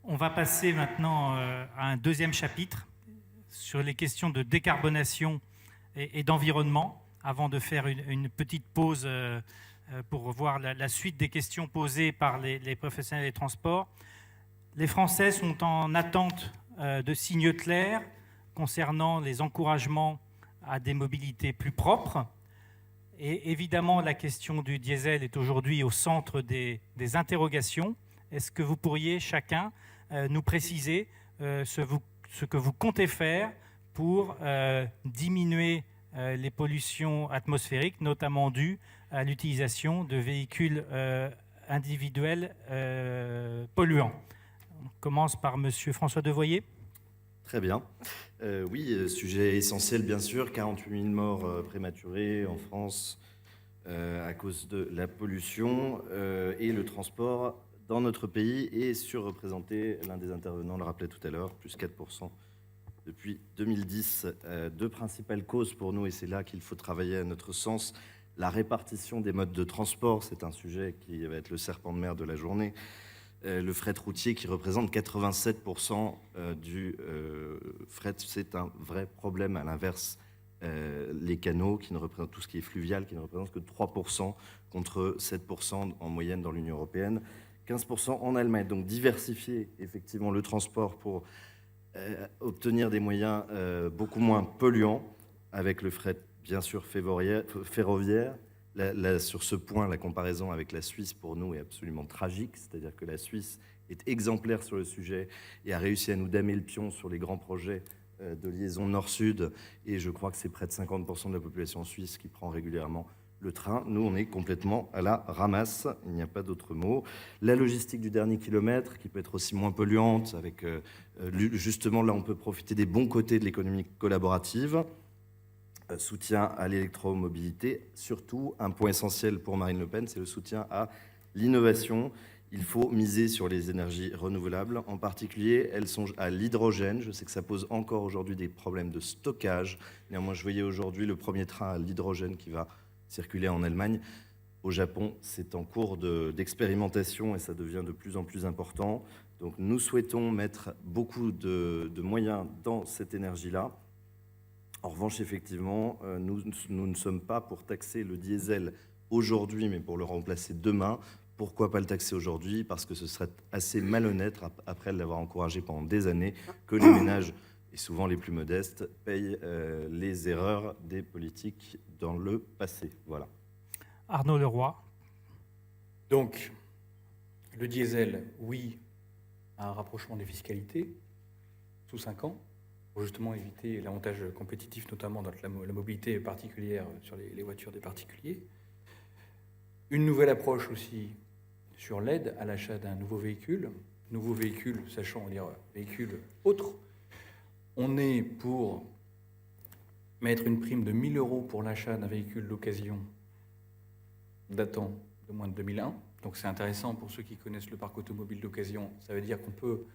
On va passer maintenant à un deuxième chapitre sur les questions de décarbonation et d'environnement, avant de faire une petite pause pour voir la suite des questions posées par les professionnels des transports. Les Français sont en attente de signaux clairs concernant les encouragements à des mobilités plus propres. Et évidemment, la question du diesel est aujourd'hui au centre des interrogations. Est-ce que vous pourriez chacun nous préciser ce que vous comptez faire pour diminuer les pollutions atmosphériques, notamment dues à l'utilisation de véhicules individuels polluants? On commence par M. François Devoyer. Très bien. Oui, sujet essentiel, bien sûr. 48 000 morts prématurés en France à cause de la pollution et le transport dans notre pays est surreprésenté. L'un des intervenants le rappelait tout à l'heure, plus 4% depuis 2010. Deux principales causes pour nous, et c'est là qu'il faut travailler à notre sens. La répartition des modes de transport, c'est un sujet qui va être le serpent de mer de la journée. Le fret routier qui représente 87% du fret, c'est un vrai problème. À l'inverse, les canaux, qui ne représentent tout ce qui est fluvial, qui ne représentent que 3% contre 7% en moyenne dans l'Union européenne, 15% en Allemagne. Donc diversifier effectivement le transport pour obtenir des moyens beaucoup moins polluants, avec le fret bien sûr ferroviaire. Sur ce point, la comparaison avec la Suisse, pour nous, est absolument tragique. C'est-à-dire que la Suisse est exemplaire sur le sujet et a réussi à nous damer le pion sur les grands projets de liaison nord-sud. Et je crois que c'est près de 50% de la population suisse qui prend régulièrement le train. Nous, on est complètement à la ramasse. Il n'y a pas d'autre mot. La logistique du dernier kilomètre, qui peut être aussi moins polluante, avec justement, là, on peut profiter des bons côtés de l'économie collaborative. Soutien à l'électromobilité, surtout un point essentiel pour Marine Le Pen, c'est le soutien à l'innovation. Il faut miser sur les énergies renouvelables, en particulier elles songent à l'hydrogène. Je sais que ça pose encore aujourd'hui des problèmes de stockage. Néanmoins, je voyais aujourd'hui le premier train à l'hydrogène qui va circuler en Allemagne. Au Japon, c'est en cours d'expérimentation et ça devient de plus en plus important. Donc nous souhaitons mettre beaucoup de moyens dans cette énergie-là. En revanche, effectivement, nous ne sommes pas pour taxer le diesel aujourd'hui, mais pour le remplacer demain. Pourquoi pas le taxer aujourd'hui? Parce que ce serait assez malhonnête, après l'avoir encouragé pendant des années, que les ménages, et souvent les plus modestes, payent les erreurs des politiques dans le passé. Voilà. Arnaud Leroy. Donc, le diesel, oui, à un rapprochement des fiscalités, sous 5 ans, pour justement éviter l'avantage compétitif, notamment dans la mobilité particulière sur les voitures des particuliers. Une nouvelle approche aussi sur l'aide à l'achat d'un nouveau véhicule, sachant dire véhicule autre. On est pour mettre une prime de 1 000 € pour l'achat d'un véhicule d'occasion datant de moins de 2001. Donc c'est intéressant pour ceux qui connaissent le parc automobile d'occasion. Ça veut dire qu'on peut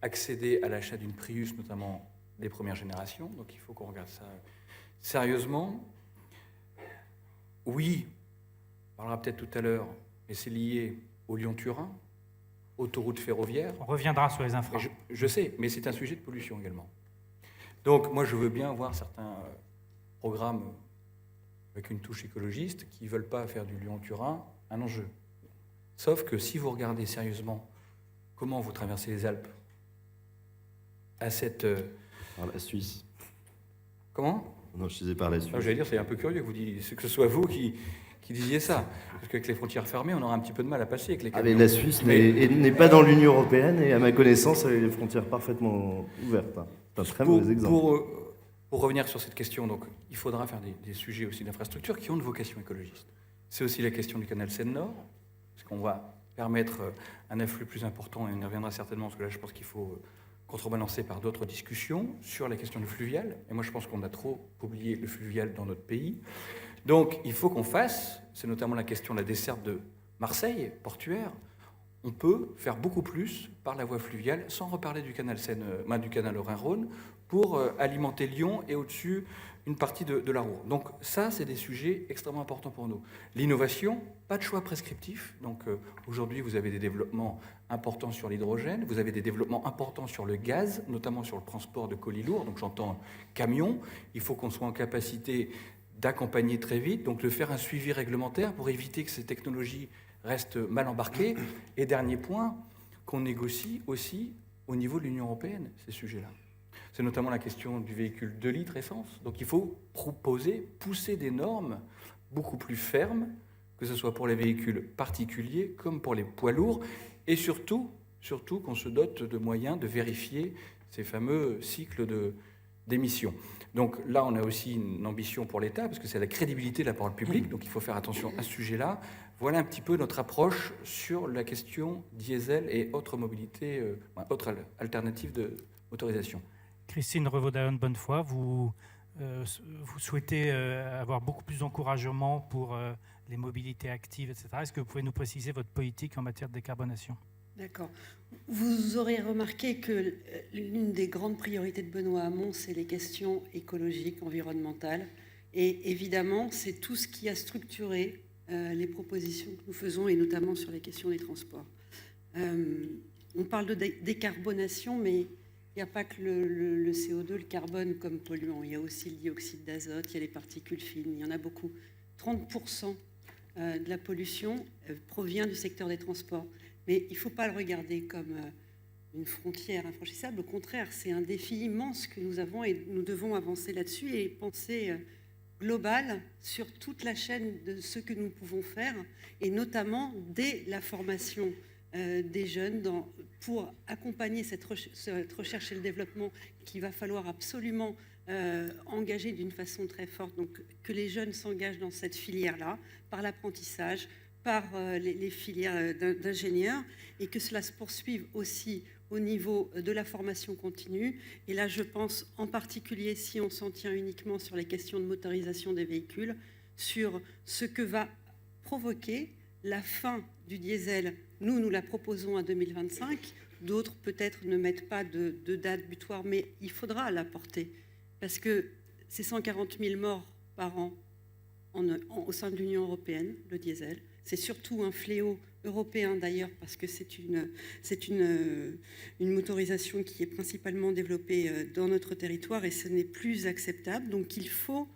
accéder à l'achat d'une Prius, notamment des premières générations, donc il faut qu'on regarde ça sérieusement. Oui, on parlera peut-être tout à l'heure, mais c'est lié au Lyon-Turin, autoroute ferroviaire. On reviendra sur les infras. Je sais, mais c'est un sujet de pollution également. Donc moi je veux bien voir certains programmes avec une touche écologiste qui ne veulent pas faire du Lyon-Turin un enjeu. Sauf que si vous regardez sérieusement comment vous traversez les Alpes à cette... Par la Suisse. Comment? Non, je disais par la Suisse. J'allais dire, c'est un peu curieux que vous disiez, que ce soit vous qui disiez ça. Parce qu'avec les frontières fermées, on aura un petit peu de mal à passer avec les camions. Mais la Suisse n'est pas dans l'Union européenne et à ma connaissance, elle a les frontières parfaitement ouvertes. C'est un très mauvais exemple. Pour revenir sur cette question, donc, il faudra faire des sujets aussi d'infrastructures qui ont une vocation écologiste. C'est aussi la question du canal Seine-Nord, parce qu'on va permettre un afflux plus important, et on y reviendra certainement, parce que là, je pense qu'il faut contrebalancer par d'autres discussions sur la question du fluvial. Et moi, je pense qu'on a trop oublié le fluvial dans notre pays. Donc, il faut qu'on fasse, c'est notamment la question de la desserte de Marseille, portuaire. on peut faire beaucoup plus par la voie fluviale, sans reparler du canal du canal Rhin-Rhône, pour alimenter Lyon et au-dessus une partie de la Ruhr. Donc ça, c'est des sujets extrêmement importants pour nous. L'innovation, pas de choix prescriptif. Donc aujourd'hui, vous avez des développements importants sur l'hydrogène, vous avez des développements importants sur le gaz, notamment sur le transport de colis lourds, donc j'entends camions. Il faut qu'on soit en capacité d'accompagner très vite, donc de faire un suivi réglementaire pour éviter que ces technologies restent mal embarquées. Et dernier point, qu'on négocie aussi au niveau de l'Union européenne, ces sujets-là. C'est notamment la question du véhicule 2 litres essence. Donc il faut pousser des normes beaucoup plus fermes, que ce soit pour les véhicules particuliers comme pour les poids lourds, et surtout qu'on se dote de moyens de vérifier ces fameux cycles d'émissions. Donc là, on a aussi une ambition pour l'État, parce que c'est la crédibilité de la parole publique, donc il faut faire attention à ce sujet-là. Voilà un petit peu notre approche sur la question diesel et autres mobilités, autres alternatives de motorisation. Christine Revaud-Dallon-Bonnefoy, vous souhaitez avoir beaucoup plus d'encouragement pour les mobilités actives, etc. Est-ce que vous pouvez nous préciser votre politique en matière de décarbonation ? D'accord. Vous aurez remarqué que l'une des grandes priorités de Benoît Hamon, c'est les questions écologiques, environnementales. Et évidemment, c'est tout ce qui a structuré les propositions que nous faisons, et notamment sur les questions des transports. On parle de décarbonation, mais il n'y a pas que le CO2, le carbone comme polluant. Il y a aussi le dioxyde d'azote, il y a les particules fines, il y en a beaucoup. 30% de la pollution provient du secteur des transports. Mais il ne faut pas le regarder comme une frontière infranchissable. Au contraire, c'est un défi immense que nous avons et nous devons avancer là-dessus et penser global sur toute la chaîne de ce que nous pouvons faire, et notamment dès la formation des jeunes pour accompagner cette recherche et le développement qu'il va falloir absolument engager d'une façon très forte. Donc que les jeunes s'engagent dans cette filière-là, par l'apprentissage, par les filières d'ingénieurs, et que cela se poursuive aussi au niveau de la formation continue. Et là, je pense en particulier, si on s'en tient uniquement sur les questions de motorisation des véhicules, sur ce que va provoquer la fin du diesel. Nous la proposons à 2025. D'autres, peut-être, ne mettent pas de date butoir, mais il faudra la porter. Parce que c'est 140 000 morts par an au sein de l'Union européenne, le diesel. C'est surtout un fléau européen d'ailleurs, parce que c'est une motorisation qui est principalement développée dans notre territoire, et ce n'est plus acceptable. Donc il faut,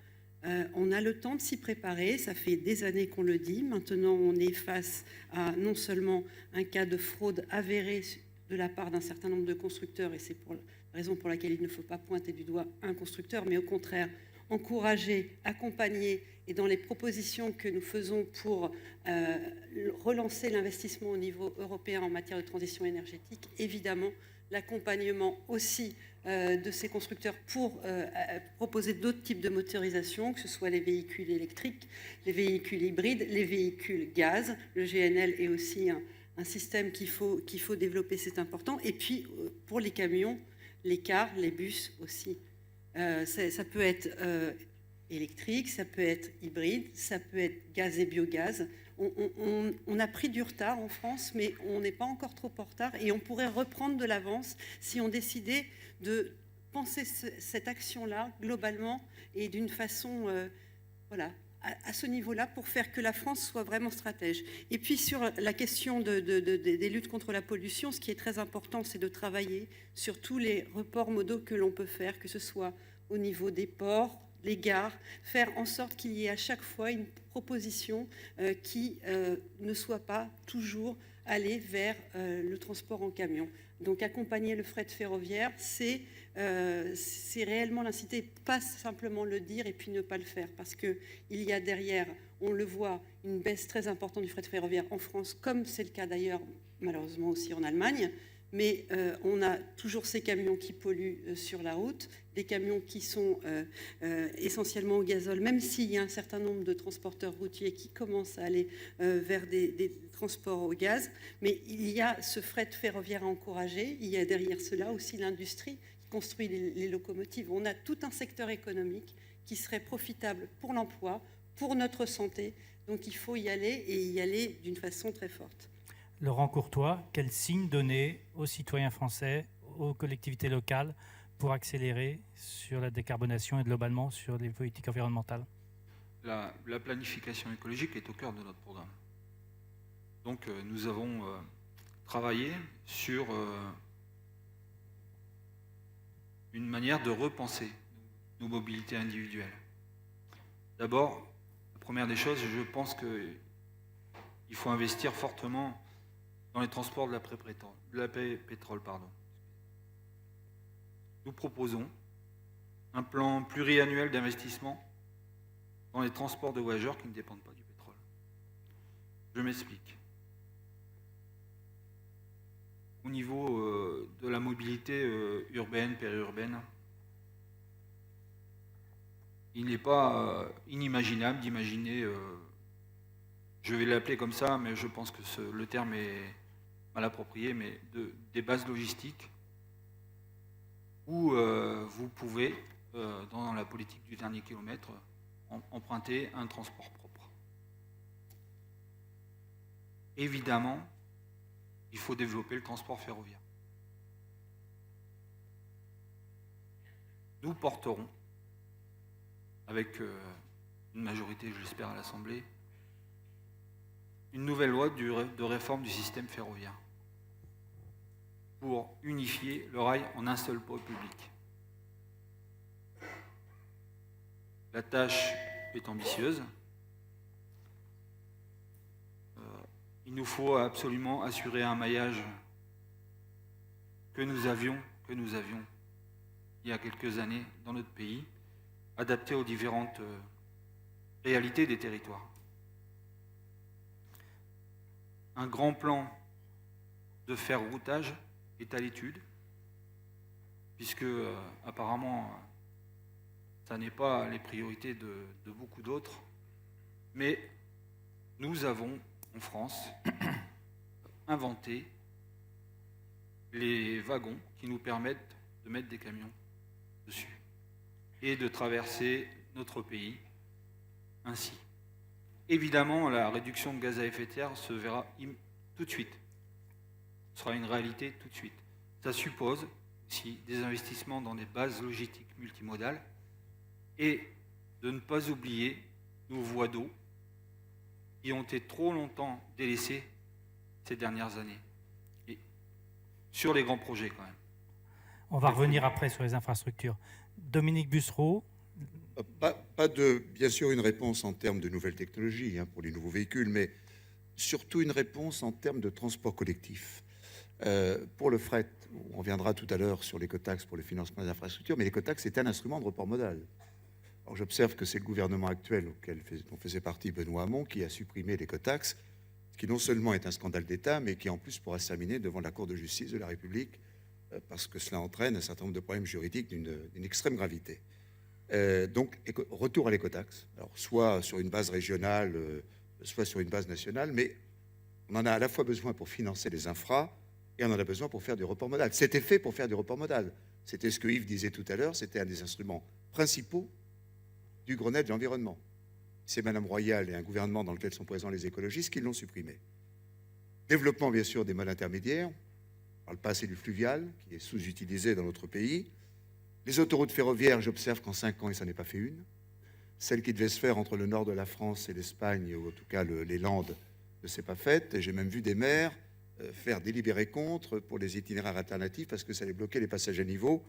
on a le temps de s'y préparer, ça fait des années qu'on le dit. Maintenant, on est face à non seulement un cas de fraude avérée de la part d'un certain nombre de constructeurs, et c'est pour la raison pour laquelle il ne faut pas pointer du doigt un constructeur, mais au contraire encourager, accompagner, et dans les propositions que nous faisons pour relancer l'investissement au niveau européen en matière de transition énergétique, évidemment, l'accompagnement aussi de ces constructeurs pour proposer d'autres types de motorisation, que ce soit les véhicules électriques, les véhicules hybrides, les véhicules gaz. Le GNL est aussi un système qu'il faut développer, c'est important. Et puis, pour les camions, les cars, les bus aussi. Ça peut être électrique, ça peut être hybride, ça peut être gaz et biogaz. On a pris du retard en France, mais on n'est pas encore trop en retard, et on pourrait reprendre de l'avance si on décidait de penser cette action-là globalement et d'une façon à ce niveau-là, pour faire que la France soit vraiment stratège. Et puis sur la question des luttes contre la pollution, ce qui est très important, c'est de travailler sur tous les reports modaux que l'on peut faire, que ce soit au niveau des ports, les gares, faire en sorte qu'il y ait à chaque fois une proposition qui ne soit pas toujours aller vers le transport en camion. Donc accompagner le fret ferroviaire, c'est réellement l'inciter, pas simplement le dire et puis ne pas le faire, parce qu'il y a derrière, on le voit, une baisse très importante du fret ferroviaire en France, comme c'est le cas d'ailleurs malheureusement aussi en Allemagne. Mais on a toujours ces camions qui polluent sur la route, des camions qui sont essentiellement au gazole, même s'il y a un certain nombre de transporteurs routiers qui commencent à aller vers des transports au gaz. Mais il y a ce fret ferroviaire à encourager, il y a derrière cela aussi l'industrie qui construit les locomotives. On a tout un secteur économique qui serait profitable pour l'emploi, pour notre santé. Donc il faut y aller, et y aller d'une façon très forte. Laurent Courtois, quel signe donner aux citoyens français, aux collectivités locales, pour accélérer sur la décarbonation et globalement sur les politiques environnementales? La planification écologique est au cœur de notre programme. Donc nous avons travaillé sur une manière de repenser nos mobilités individuelles. D'abord, la première des choses, je pense qu'il faut investir fortement dans les transports de l'après-pétrole. Nous proposons un plan pluriannuel d'investissement dans les transports de voyageurs qui ne dépendent pas du pétrole. Je m'explique. Au niveau de la mobilité urbaine, périurbaine, il n'est pas inimaginable d'imaginer, je vais l'appeler comme ça, mais je pense que le terme est mal approprié, mais des bases logistiques où vous pouvez, dans la politique du dernier kilomètre, emprunter un transport propre. Évidemment, il faut développer le transport ferroviaire. Nous porterons, avec une majorité, je l'espère, à l'Assemblée, une nouvelle loi de réforme du système ferroviaire pour unifier le rail en un seul pôle public. La tâche est ambitieuse. Il nous faut absolument assurer un maillage que nous avions il y a quelques années dans notre pays, adapté aux différentes réalités des territoires. Un grand plan de fer-routage est à l'étude, puisque apparemment ça n'est pas les priorités de beaucoup d'autres, mais nous avons en France inventé les wagons qui nous permettent de mettre des camions dessus et de traverser notre pays ainsi. Évidemment, la réduction de gaz à effet de serre se verra tout de suite. Ce sera une réalité tout de suite. Ça suppose aussi des investissements dans des bases logistiques multimodales et de ne pas oublier nos voies d'eau qui ont été trop longtemps délaissées ces dernières années. Et sur les grands projets quand même. On va revenir après sur les infrastructures. Dominique Bussereau. Bien sûr, une réponse en termes de nouvelles technologies pour les nouveaux véhicules, mais surtout une réponse en termes de transport collectif. Pour le fret, on reviendra tout à l'heure sur l'écotaxe pour le financement des infrastructures, mais l'écotaxe est un instrument de report modal. Alors j'observe que c'est le gouvernement actuel dont faisait partie Benoît Hamon qui a supprimé l'écotaxe, ce qui non seulement est un scandale d'État, mais qui en plus pourra se terminer devant la Cour de justice de la République, parce que cela entraîne un certain nombre de problèmes juridiques d'une extrême gravité. Donc, retour à l'écotaxe, alors soit sur une base régionale, soit sur une base nationale, mais on en a à la fois besoin pour financer les infras et on en a besoin pour faire du report modal. C'était fait pour faire du report modal. C'était ce que Yves disait tout à l'heure, c'était un des instruments principaux du Grenelle de l'environnement. C'est Madame Royal et un gouvernement dans lequel sont présents les écologistes qui l'ont supprimé. Développement, bien sûr, des modes intermédiaires. On ne parle pas assez du fluvial, qui est sous-utilisé dans notre pays. Les autoroutes ferroviaires, j'observe qu'en 5 ans, il ne s'en est pas fait une. Celle qui devait se faire entre le nord de la France et l'Espagne, ou en tout cas les Landes, ne s'est pas faite. Et j'ai même vu des maires faire délibérer contre pour les itinéraires alternatifs parce que ça allait bloquer les passages à niveau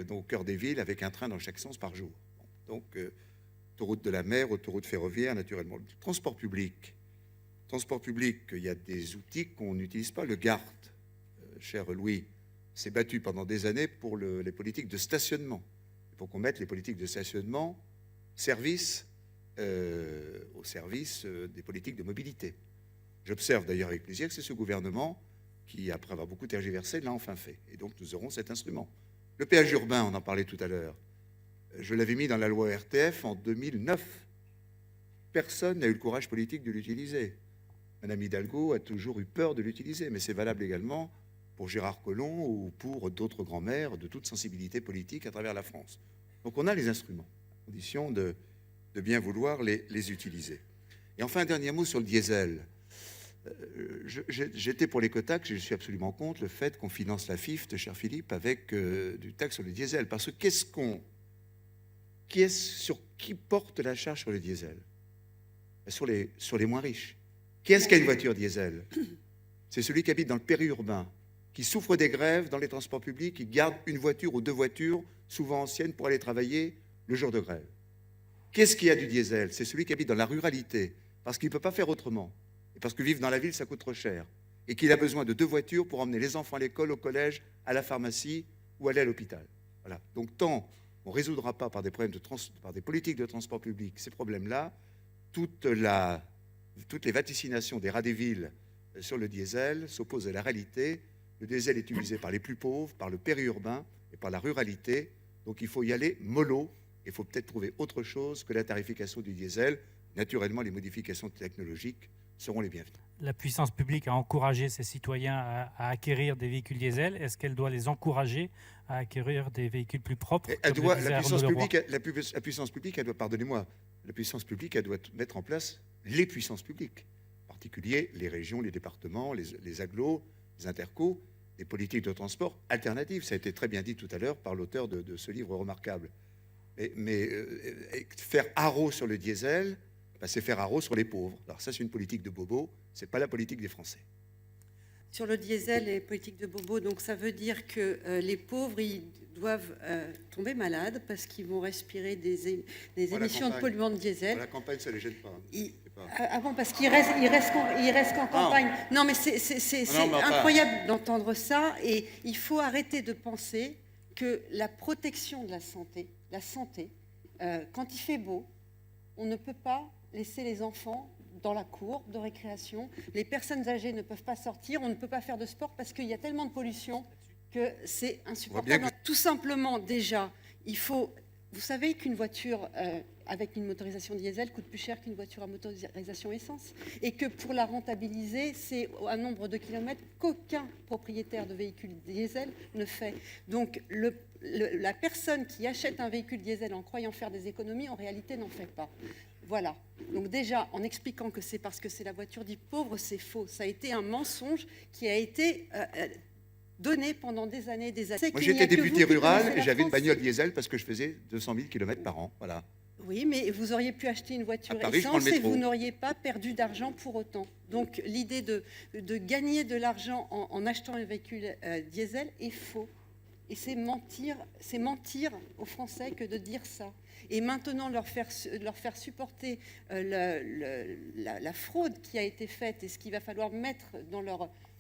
au cœur des villes avec un train dans chaque sens par jour. Donc, autoroute de la mer, autoroute ferroviaire, naturellement. Le transport public, il y a des outils qu'on n'utilise pas. Le GART, cher Louis, s'est battu pendant des années pour les politiques de stationnement. Il faut qu'on mette les politiques de stationnement au service des politiques de mobilité. J'observe d'ailleurs avec plaisir que c'est ce gouvernement qui, après avoir beaucoup tergiversé, l'a enfin fait. Et donc nous aurons cet instrument. Le péage urbain, on en parlait tout à l'heure. Je l'avais mis dans la loi RTF en 2009. Personne n'a eu le courage politique de l'utiliser. Madame Hidalgo a toujours eu peur de l'utiliser, mais c'est valable également pour Gérard Collomb ou pour d'autres grands maires de toute sensibilité politique à travers la France. Donc on a les instruments, à condition de bien vouloir les utiliser. Et enfin, un dernier mot sur le diesel. J'étais pour l'écotaxe et je suis absolument contre le fait qu'on finance la FIFT, cher Philippe, avec du taxe sur le diesel. Parce que sur qui porte la charge sur le diesel? Sur les moins riches. Qui est-ce qui a une voiture diesel? C'est celui qui habite dans le périurbain, qui souffre des grèves dans les transports publics, qui garde une voiture ou deux voitures, souvent anciennes, pour aller travailler le jour de grève. Qu'est-ce qui a du diesel? C'est celui qui habite dans la ruralité, parce qu'il ne peut pas faire autrement, et parce que vivre dans la ville, ça coûte trop cher, et qu'il a besoin de deux voitures pour emmener les enfants à l'école, au collège, à la pharmacie ou aller à l'hôpital. Voilà. Donc tant on ne résoudra pas par des politiques de transport public ces problèmes-là, toutes les vaticinations des rats des villes sur le diesel s'opposent à la réalité. Le diesel est utilisé par les plus pauvres, par le périurbain et par la ruralité. Donc il faut y aller mollo. Il faut peut-être trouver autre chose que la tarification du diesel. Naturellement, les modifications technologiques seront les bienvenues. La puissance publique a encouragé ses citoyens à acquérir des véhicules diesel. Est-ce qu'elle doit les encourager à acquérir des véhicules plus propres? La puissance publique, elle doit, pardonnez-moi, la puissance publique, elle doit mettre en place les puissances publiques, en particulier les régions, les départements, les agglos, les intercos, des politiques de transport alternatives. Ça a été très bien dit tout à l'heure par l'auteur de ce livre remarquable. Mais faire haro sur le diesel, c'est faire haro sur les pauvres. Alors ça, c'est une politique de bobo, c'est pas la politique des Français. Sur le diesel et politique de bobo, donc ça veut dire que les pauvres, ils doivent tomber malades parce qu'ils vont respirer des émissions de polluants de diesel. La campagne, ça ne les gêne pas. Ah bon, parce qu'ils restent qu'en campagne. Non, mais c'est incroyable d'entendre ça. Et il faut arrêter de penser que la protection de la santé, quand il fait beau, on ne peut pas laisser les enfants dans la cour de récréation. Les personnes âgées ne peuvent pas sortir. On ne peut pas faire de sport parce qu'il y a tellement de pollution que c'est insupportable. Tout simplement, déjà, il faut... Vous savez qu'une voiture avec une motorisation diesel coûte plus cher qu'une voiture à motorisation essence, et que pour la rentabiliser, c'est un nombre de kilomètres qu'aucun propriétaire de véhicule diesel ne fait. Donc la personne qui achète un véhicule diesel en croyant faire des économies, en réalité, n'en fait pas. Voilà. Donc déjà, en expliquant que c'est parce que c'est la voiture dite pauvre, c'est faux. Ça a été un mensonge qui a été... donné pendant des années et des années. Moi, j'étais député rural et j'avais une bagnole diesel parce que je faisais 200 000 km par an. Voilà. Oui, mais vous auriez pu acheter une voiture Paris, essence et vous n'auriez pas perdu d'argent pour autant. Donc l'idée de gagner de l'argent en achetant un véhicule diesel est faux. Et c'est mentir aux Français que de dire ça. Et maintenant, leur faire supporter la fraude qui a été faite et ce qu'il va falloir mettre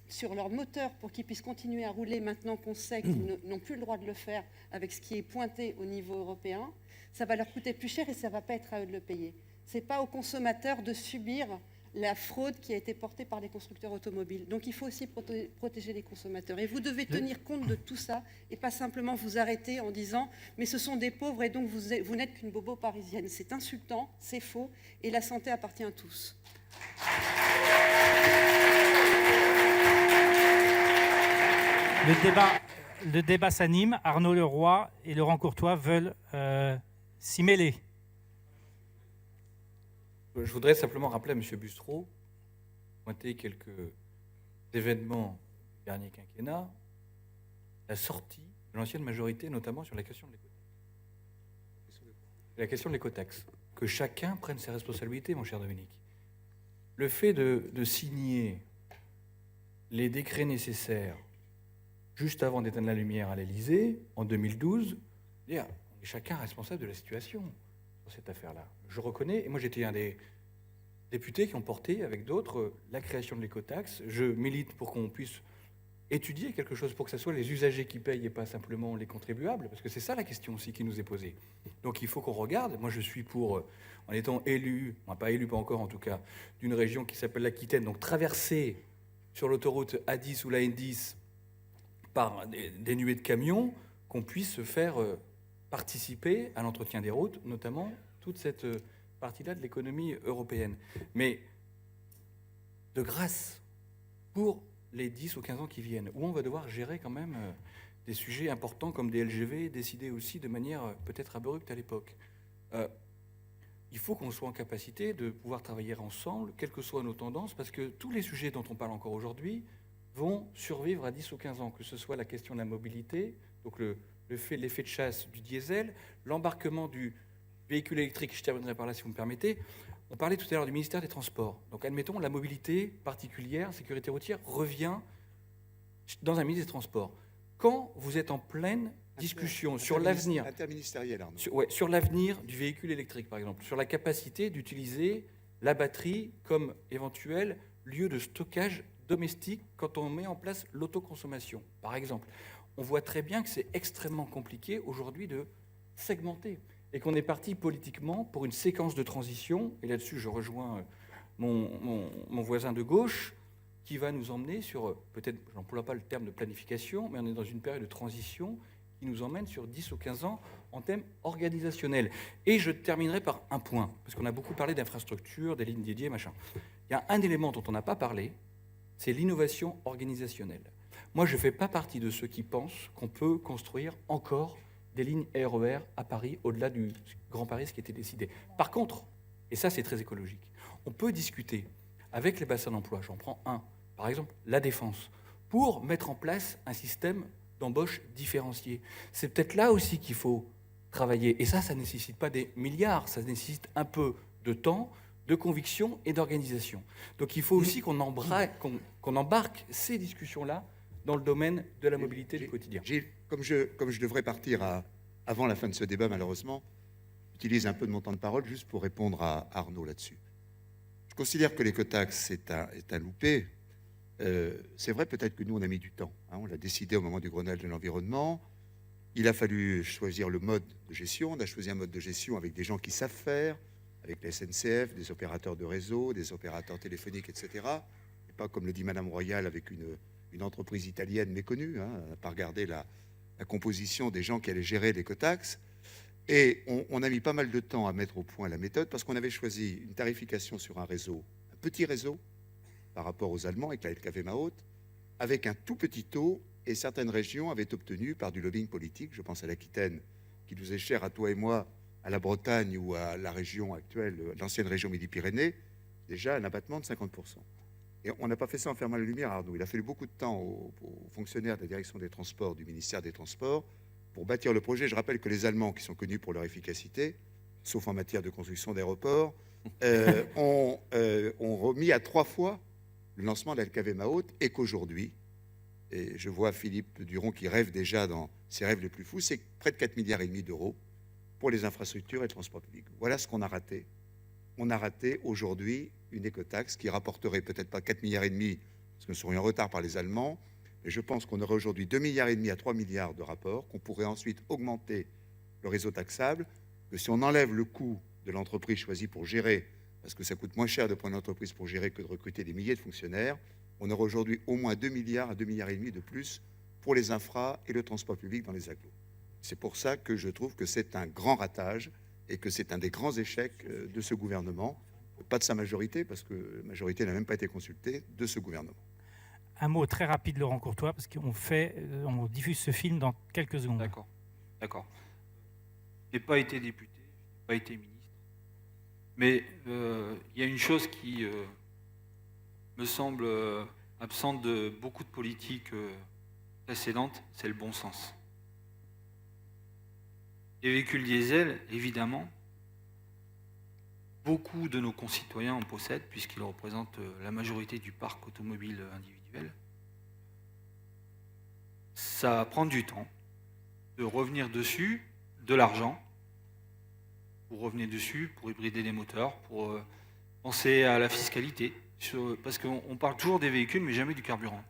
sur leur moteur pour qu'ils puissent continuer à rouler maintenant qu'on sait qu'ils n'ont plus le droit de le faire avec ce qui est pointé au niveau européen, ça va leur coûter plus cher et ça ne va pas être à eux de le payer. Ce n'est pas aux consommateurs de subir la fraude qui a été portée par les constructeurs automobiles. Donc il faut aussi protéger les consommateurs. Et vous devez tenir compte de tout ça et pas simplement vous arrêter en disant « mais ce sont des pauvres et donc vous n'êtes qu'une bobo parisienne ». C'est insultant, c'est faux et la santé appartient à tous. Le débat s'anime. Arnaud Leroy et Laurent Courtois veulent s'y mêler. Je voudrais simplement rappeler à M. Bussereau, pointer quelques événements du dernier quinquennat, la sortie de l'ancienne majorité, notamment sur la question de l'écotaxe. Que chacun prenne ses responsabilités, mon cher Dominique. Le fait de signer les décrets nécessaires juste avant d'éteindre la lumière à l'Élysée, en 2012, on est chacun responsable de la situation sur cette affaire-là. Je reconnais, et moi j'étais un des députés qui ont porté avec d'autres la création de l'écotaxe. Je milite pour qu'on puisse étudier quelque chose pour que ce soit les usagers qui payent et pas simplement les contribuables, parce que c'est ça la question aussi qui nous est posée. Donc il faut qu'on regarde. Moi je suis pour, en étant élu, pas élu pas encore en tout cas, d'une région qui s'appelle l'Aquitaine, donc traversée sur l'autoroute A10 ou la N10 par des nuées de camions, qu'on puisse se faire participer à l'entretien des routes, notamment toute cette partie-là de l'économie européenne. Mais de grâce, pour les 10 ou 15 ans qui viennent, où on va devoir gérer quand même des sujets importants comme des LGV, décidés aussi de manière peut-être abrupte à l'époque. il faut qu'on soit en capacité de pouvoir travailler ensemble, quelles que soient nos tendances, parce que tous les sujets dont on parle encore aujourd'hui vont survivre à 10 ou 15 ans, que ce soit la question de la mobilité, donc l'effet de chasse du diesel, l'embarquement du véhicule électrique, je terminerai par là si vous me permettez. On parlait tout à l'heure du ministère des Transports. Donc admettons, la mobilité particulière, sécurité routière, revient dans un ministère des Transports. Quand vous êtes en pleine discussion sur l'avenir, interministériel, Arnaud. sur l'avenir du véhicule électrique, par exemple, sur la capacité d'utiliser la batterie comme éventuel lieu de stockage domestique quand on met en place l'autoconsommation, par exemple. On voit très bien que c'est extrêmement compliqué aujourd'hui de segmenter et qu'on est parti politiquement pour une séquence de transition, et là-dessus je rejoins mon voisin de gauche, qui va nous emmener sur, peut-être, je n'emploie pas le terme de planification, mais on est dans une période de transition qui nous emmène sur 10 ou 15 ans en thème organisationnel. Et je terminerai par un point, parce qu'on a beaucoup parlé d'infrastructures, des lignes dédiées, machin. Il y a un élément dont on n'a pas parlé, c'est l'innovation organisationnelle. Moi, je ne fais pas partie de ceux qui pensent qu'on peut construire encore des lignes RER à Paris, au-delà du Grand Paris, ce qui était décidé. Par contre, et ça c'est très écologique, on peut discuter avec les bassins d'emploi, j'en prends un, par exemple la Défense, pour mettre en place un système d'embauche différencié. C'est peut-être là aussi qu'il faut travailler. Et ça ne nécessite pas des milliards, ça nécessite un peu de temps, de conviction et d'organisation. Donc il faut aussi qu'on embarque ces discussions-là dans le domaine de la mobilité du quotidien. Gilles, comme je devrais partir avant la fin de ce débat, malheureusement, j'utilise un peu de mon temps de parole juste pour répondre à Arnaud là-dessus. Je considère que l'écotaxe est un loupé. C'est vrai, peut-être que nous, on a mis du temps. On l'a décidé au moment du Grenelle de l'environnement. Il a fallu choisir le mode de gestion. On a choisi un mode de gestion avec des gens qui savent faire, avec la SNCF, des opérateurs de réseau, des opérateurs téléphoniques, etc. Et pas, comme le dit Madame Royal, avec une entreprise italienne méconnue. On n'a pas regardé la composition des gens qui allaient gérer l'écotaxe. Et on a mis pas mal de temps à mettre au point la méthode parce qu'on avait choisi une tarification sur un réseau, un petit réseau, par rapport aux Allemands avec la LKW Maut, avec un tout petit taux, et certaines régions avaient obtenu, par du lobbying politique, je pense à l'Aquitaine, qui nous est chère à toi et moi, à la Bretagne ou à la région actuelle, l'ancienne région Midi-Pyrénées, déjà un abattement de 50%. Et on n'a pas fait ça en fermant la lumière, Arnaud. Il a fallu beaucoup de temps aux fonctionnaires de la direction des transports, du ministère des Transports, pour bâtir le projet. Je rappelle que les Allemands, qui sont connus pour leur efficacité, sauf en matière de construction d'aéroports, ont remis à 3 fois le lancement de la LKW Maut, et qu'aujourd'hui, et je vois Philippe Duron qui rêve déjà dans ses rêves les plus fous, c'est près de 4,5 milliards d'euros pour les infrastructures et le transport public. Voilà ce qu'on a raté. On a raté aujourd'hui une écotaxe qui rapporterait peut-être pas 4,5 milliards, parce que nous serions en retard par les Allemands, mais je pense qu'on aurait aujourd'hui 2,5 milliards à 3 milliards de rapports, qu'on pourrait ensuite augmenter le réseau taxable, que si on enlève le coût de l'entreprise choisie pour gérer, parce que ça coûte moins cher de prendre une entreprise pour gérer que de recruter des milliers de fonctionnaires, on aurait aujourd'hui au moins 2 milliards à 2,5 milliards de plus pour les infras et le transport public dans les agglos. C'est pour ça que je trouve que c'est un grand ratage et que c'est un des grands échecs de ce gouvernement, pas de sa majorité, parce que la majorité n'a même pas été consultée, de ce gouvernement. Un mot très rapide, Laurent Courtois, parce on diffuse ce film dans quelques secondes. D'accord. Je n'ai pas été député, je n'ai pas été ministre. Mais il y a une chose qui me semble absente de beaucoup de politiques précédentes, c'est le bon sens. Les véhicules diesel, évidemment, beaucoup de nos concitoyens en possèdent, puisqu'ils représentent la majorité du parc automobile individuel. Ça va prendre du temps de revenir dessus, de l'argent, pour revenir dessus, pour hybrider les moteurs, pour penser à la fiscalité, parce qu'on parle toujours des véhicules, mais jamais du carburant.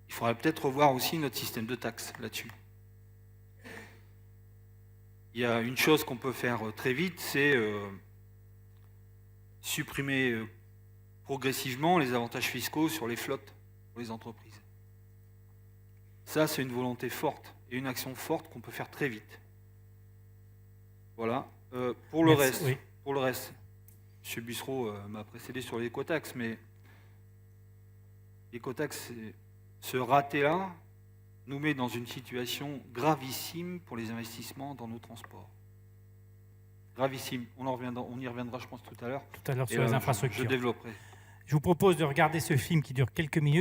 Il faudrait peut-être revoir aussi notre système de taxes là-dessus. Il y a une chose qu'on peut faire très vite, c'est supprimer progressivement les avantages fiscaux sur les flottes pour les entreprises. Ça, c'est une volonté forte et une action forte qu'on peut faire très vite. Voilà. Pour le reste, M. Bussereau m'a précédé sur l'écotaxe, mais l'écotaxe, ce raté-là, nous met dans une situation gravissime pour les investissements dans nos transports. gravissime. On y reviendra, je pense, tout à l'heure. Tout à l'heure Et, sur les je infrastructures. développerai. Je vous propose de regarder ce film qui dure quelques minutes.